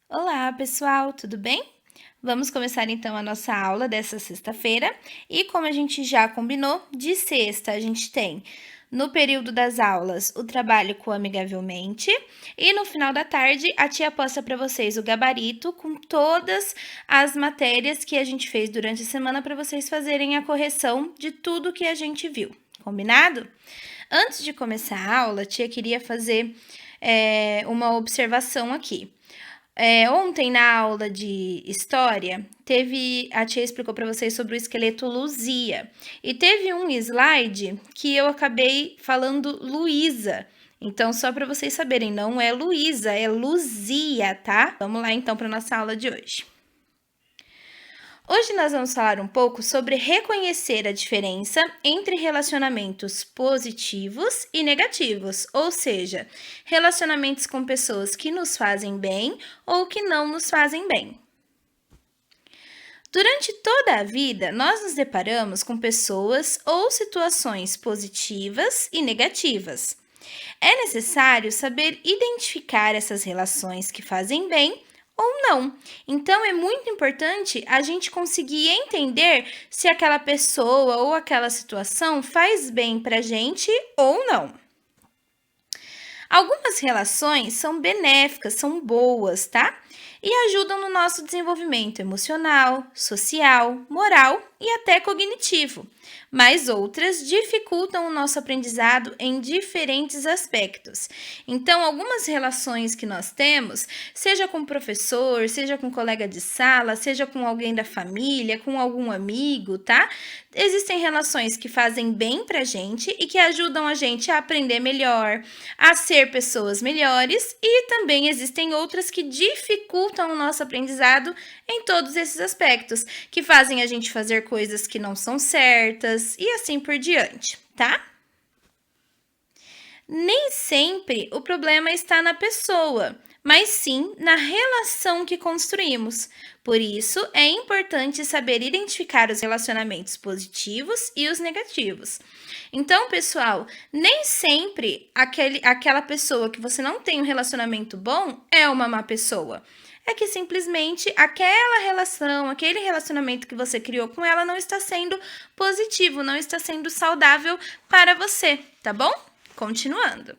Olá, pessoal, tudo bem? Vamos começar então a nossa aula dessa sexta-feira. E como a gente já combinou, de sexta a gente tem no período das aulas o trabalho com Amigavelmente e no final da tarde a tia posta para vocês o gabarito com todas as matérias que a gente fez durante a semana para vocês fazerem a correção de tudo que a gente viu. Combinado? Antes de começar a aula, a tia queria fazer uma observação aqui. Ontem, na aula de história, a tia explicou para vocês sobre o esqueleto Luzia. E teve um slide que eu acabei falando Luísa. Então, só para vocês saberem, não é Luísa, é Luzia, tá? Vamos lá então para nossa aula de hoje. Hoje nós vamos falar um pouco sobre reconhecer a diferença entre relacionamentos positivos e negativos, ou seja, relacionamentos com pessoas que nos fazem bem ou que não nos fazem bem. Durante toda a vida, nós nos deparamos com pessoas ou situações positivas e negativas. É necessário saber identificar essas relações que fazem bem ou não. Então, é muito importante a gente conseguir entender se aquela pessoa ou aquela situação faz bem para a gente ou não. Algumas relações são benéficas, são boas, tá? E ajudam no nosso desenvolvimento emocional, social, moral e até cognitivo. Mas outras dificultam o nosso aprendizado em diferentes aspectos. Então, algumas relações que nós temos, seja com o professor, seja com um colega de sala, seja com alguém da família, com algum amigo, tá? Existem relações que fazem bem pra gente e que ajudam a gente a aprender melhor, a ser pessoas melhores, e também existem outras que dificultam o nosso aprendizado em todos esses aspectos, que fazem a gente fazer coisas que não são certas e assim por diante, tá? Nem sempre o problema está na pessoa, mas sim na relação que construímos. Por isso, é importante saber identificar os relacionamentos positivos e os negativos. Então, pessoal, nem sempre aquela pessoa que você não tem um relacionamento bom é uma má pessoa. É que simplesmente aquela relação, aquele relacionamento que você criou com ela não está sendo positivo, não está sendo saudável para você, tá bom? Continuando.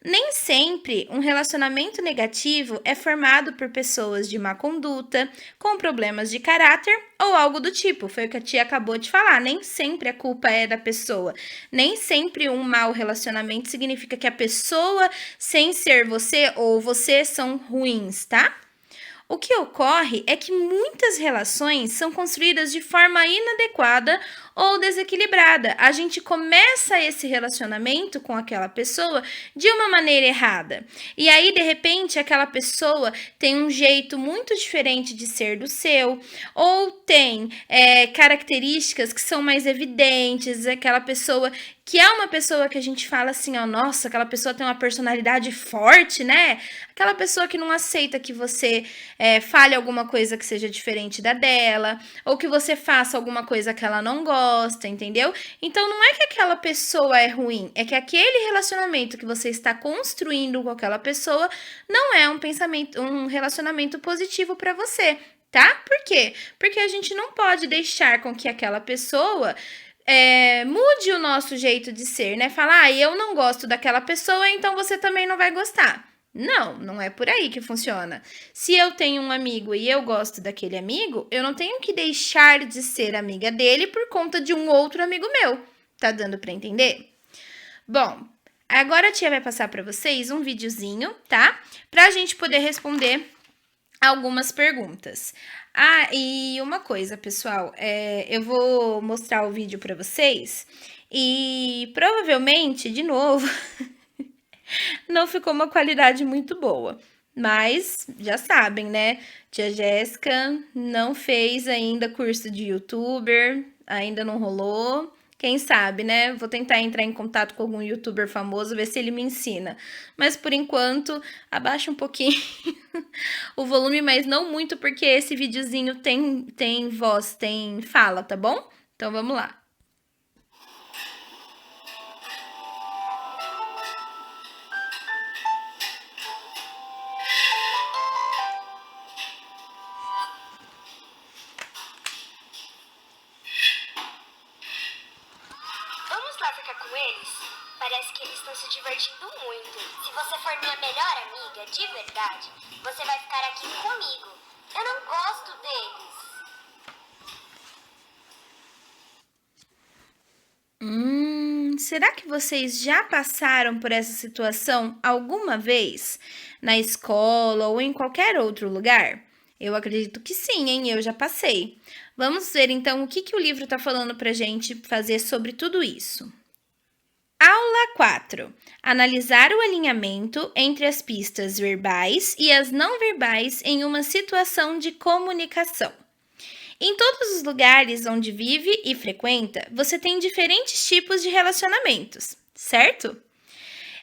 Nem sempre um relacionamento negativo é formado por pessoas de má conduta, com problemas de caráter ou algo do tipo. Foi o que a tia acabou de falar. Nem sempre a culpa é da pessoa. Nem sempre um mau relacionamento significa que a pessoa, sem ser você ou você, são ruins, tá? O que ocorre é que muitas relações são construídas de forma inadequada ou desequilibrada. A gente começa esse relacionamento com aquela pessoa de uma maneira errada. E aí, de repente, aquela pessoa tem um jeito muito diferente de ser do seu, ou tem características que são mais evidentes, aquela pessoa que é uma pessoa que a gente fala assim, ó, nossa, aquela pessoa tem uma personalidade forte, né? Aquela pessoa que não aceita que você fale alguma coisa que seja diferente da dela, ou que você faça alguma coisa que ela não gosta, entendeu? Então não é que aquela pessoa é ruim, é que aquele relacionamento que você está construindo com aquela pessoa não é um relacionamento positivo para você, tá? Por quê? Porque a gente não pode deixar com que aquela pessoa mude o nosso jeito de ser, né? Falar, eu não gosto daquela pessoa, então você também não vai gostar. Não, não é por aí que funciona. Se eu tenho um amigo e eu gosto daquele amigo, eu não tenho que deixar de ser amiga dele por conta de um outro amigo meu. Tá dando para entender? Bom, agora a tia vai passar para vocês um videozinho, tá? Pra gente poder responder algumas perguntas. Ah, e uma coisa, pessoal, eu vou mostrar o vídeo para vocês e provavelmente, de novo, não ficou uma qualidade muito boa. Mas já sabem, né? Tia Jéssica não fez ainda curso de youtuber, ainda não rolou. Quem sabe, né? Vou tentar entrar em contato com algum youtuber famoso, ver se ele me ensina. Mas por enquanto, abaixa um pouquinho o volume, mas não muito, porque esse videozinho tem voz, tem fala, tá bom? Então vamos lá. divertindo muito. Se você for minha melhor amiga, de verdade, você vai ficar aqui comigo. Eu não gosto deles. Será que vocês já passaram por essa situação alguma vez? Na escola ou em qualquer outro lugar? Eu acredito que sim, hein? Eu já passei. Vamos ver então o que o livro está falando para gente fazer sobre tudo isso. Aula 4. Analisar o alinhamento entre as pistas verbais e as não verbais em uma situação de comunicação. Em todos os lugares onde vive e frequenta, você tem diferentes tipos de relacionamentos, certo?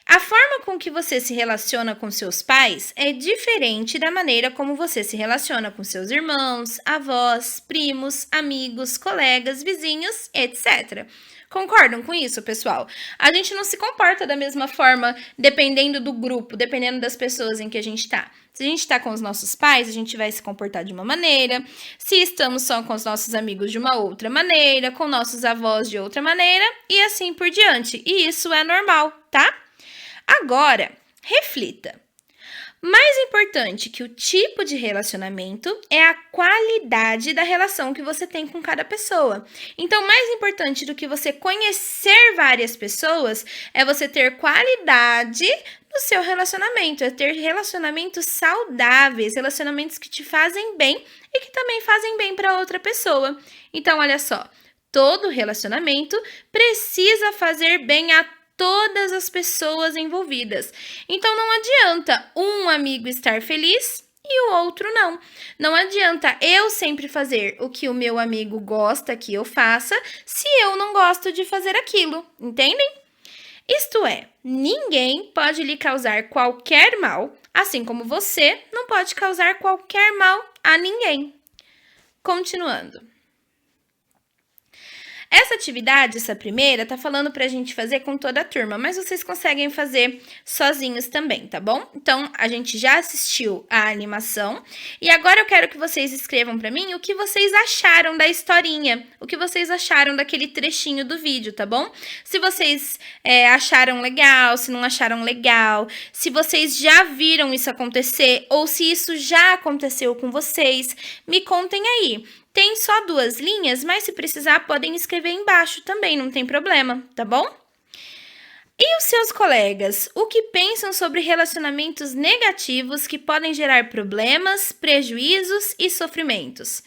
A forma com que você se relaciona com seus pais é diferente da maneira como você se relaciona com seus irmãos, avós, primos, amigos, colegas, vizinhos, etc. Concordam com isso, pessoal? A gente não se comporta da mesma forma dependendo do grupo, dependendo das pessoas em que a gente está. Se a gente está com os nossos pais, a gente vai se comportar de uma maneira. Se estamos só com os nossos amigos, de uma outra maneira. Com nossos avós, de outra maneira. E assim por diante. E isso é normal, tá? Agora, reflita. Mais importante que o tipo de relacionamento é a qualidade da relação que você tem com cada pessoa. Então, mais importante do que você conhecer várias pessoas é você ter qualidade no seu relacionamento, é ter relacionamentos saudáveis, relacionamentos que te fazem bem e que também fazem bem para outra pessoa. Então, olha só, todo relacionamento precisa fazer bem a todas as pessoas envolvidas. Então não adianta um amigo estar feliz e o outro não. Não adianta eu sempre fazer o que o meu amigo gosta que eu faça se eu não gosto de fazer aquilo, entendem? Isto é, ninguém pode lhe causar qualquer mal, assim como você não pode causar qualquer mal a ninguém. Continuando. Essa atividade, essa primeira, tá falando pra gente fazer com toda a turma, mas vocês conseguem fazer sozinhos também, tá bom? Então, a gente já assistiu a animação e agora eu quero que vocês escrevam pra mim o que vocês acharam da historinha, o que vocês acharam daquele trechinho do vídeo, tá bom? Se vocês acharam legal, se não acharam legal, se vocês já viram isso acontecer ou se isso já aconteceu com vocês, me contem aí. Tem só 2 linhas, mas se precisar podem escrever embaixo também, não tem problema, tá bom? E os seus colegas, o que pensam sobre relacionamentos negativos que podem gerar problemas, prejuízos e sofrimentos?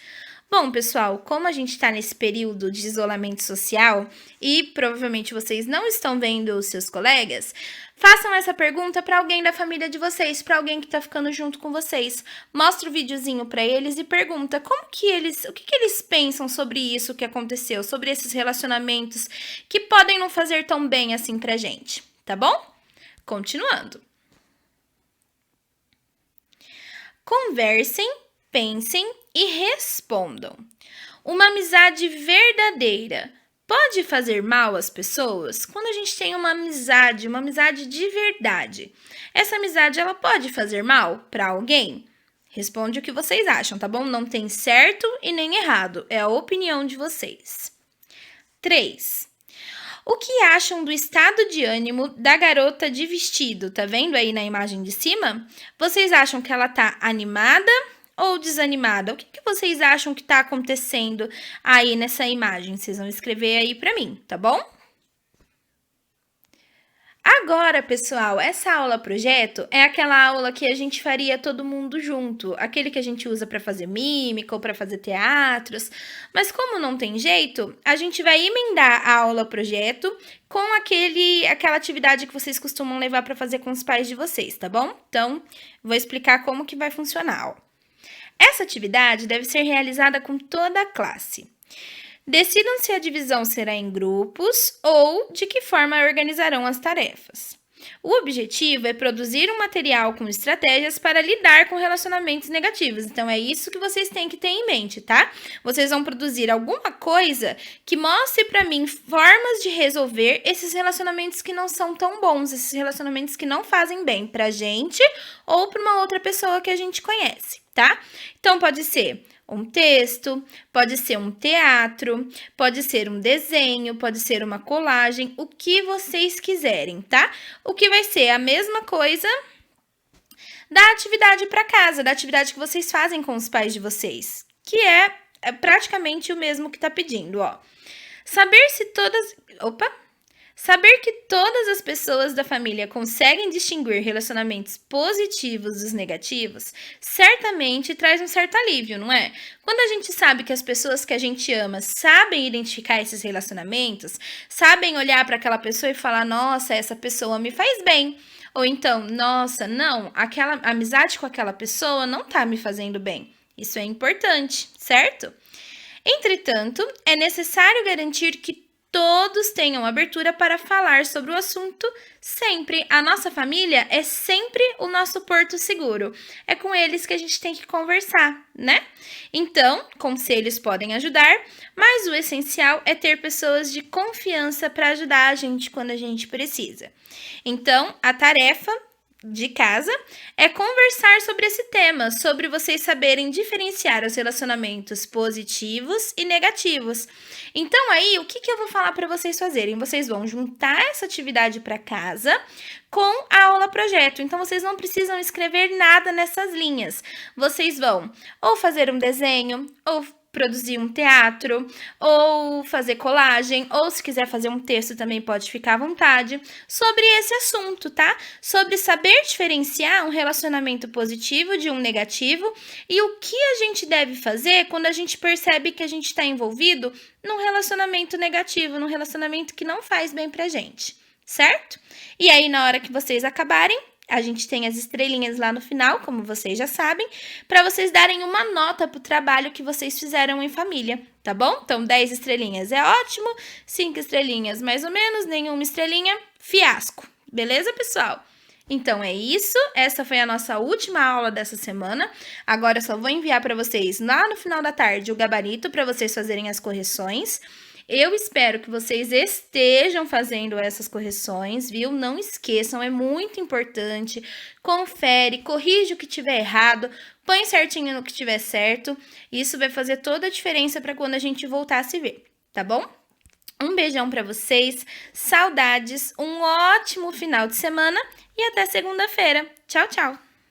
Bom, pessoal, como a gente está nesse período de isolamento social e provavelmente vocês não estão vendo os seus colegas, façam essa pergunta para alguém da família de vocês, para alguém que está ficando junto com vocês. Mostra o videozinho para eles e pergunta o que eles pensam sobre isso que aconteceu, sobre esses relacionamentos que podem não fazer tão bem assim pra gente, tá bom? Continuando. Conversem, pensem e respondam. Uma amizade verdadeira pode fazer mal às pessoas? Quando a gente tem uma amizade de verdade, essa amizade ela pode fazer mal para alguém? Responde o que vocês acham, tá bom? Não tem certo e nem errado, é a opinião de vocês. 3. O que acham do estado de ânimo da garota de vestido? Tá vendo aí na imagem de cima? Vocês acham que ela tá animada ou desanimada? O que vocês acham que tá acontecendo aí nessa imagem? Vocês vão escrever aí pra mim, tá bom? Agora, pessoal, essa aula projeto é aquela aula que a gente faria todo mundo junto, aquele que a gente usa para fazer mímica ou para fazer teatros, mas como não tem jeito, a gente vai emendar a aula projeto com aquela atividade que vocês costumam levar para fazer com os pais de vocês, tá bom? Então, vou explicar como que vai funcionar. Essa atividade deve ser realizada com toda a classe. Decidam se a divisão será em grupos ou de que forma organizarão as tarefas. O objetivo é produzir um material com estratégias para lidar com relacionamentos negativos. Então, é isso que vocês têm que ter em mente, tá? Vocês vão produzir alguma coisa que mostre para mim formas de resolver esses relacionamentos que não são tão bons, esses relacionamentos que não fazem bem pra gente ou para uma outra pessoa que a gente conhece, tá? Então, pode ser um texto, pode ser um teatro, pode ser um desenho, pode ser uma colagem, o que vocês quiserem, tá? O que vai ser a mesma coisa da atividade para casa, da atividade que vocês fazem com os pais de vocês, que é praticamente o mesmo que tá pedindo, ó. Saber se todas... Saber que todas as pessoas da família conseguem distinguir relacionamentos positivos dos negativos, certamente traz um certo alívio, não é? Quando a gente sabe que as pessoas que a gente ama sabem identificar esses relacionamentos, sabem olhar para aquela pessoa e falar: nossa, essa pessoa me faz bem. Ou então, nossa, não, aquela amizade com aquela pessoa não tá me fazendo bem. Isso é importante, certo? Entretanto, é necessário garantir que todos tenham abertura para falar sobre o assunto sempre. A nossa família é sempre o nosso porto seguro. É com eles que a gente tem que conversar, né? Então, conselhos podem ajudar, mas o essencial é ter pessoas de confiança para ajudar a gente quando a gente precisa. Então, a tarefa de casa é conversar sobre esse tema, sobre vocês saberem diferenciar os relacionamentos positivos e negativos. Então aí, o que eu vou falar para vocês fazerem? Vocês vão juntar essa atividade para casa com a aula projeto. Então vocês não precisam escrever nada nessas linhas. Vocês vão ou fazer um desenho, ou produzir um teatro, ou fazer colagem, ou se quiser fazer um texto também pode ficar à vontade, sobre esse assunto, tá? Sobre saber diferenciar um relacionamento positivo de um negativo e o que a gente deve fazer quando a gente percebe que a gente está envolvido num relacionamento negativo, num relacionamento que não faz bem pra gente, certo? E aí, na hora que vocês acabarem, a gente tem as estrelinhas lá no final, como vocês já sabem, para vocês darem uma nota pro trabalho que vocês fizeram em família, tá bom? Então, 10 estrelinhas é ótimo, 5 estrelinhas mais ou menos, nenhuma estrelinha, fiasco. Beleza, pessoal? Então, é isso. Essa foi a nossa última aula dessa semana. Agora, eu só vou enviar para vocês lá no final da tarde o gabarito para vocês fazerem as correções. Eu espero que vocês estejam fazendo essas correções, viu? Não esqueçam, é muito importante. Confere, corrige o que tiver errado, põe certinho no que tiver certo. Isso vai fazer toda a diferença para quando a gente voltar a se ver, tá bom? Um beijão para vocês, saudades, um ótimo final de semana e até segunda-feira. Tchau, tchau!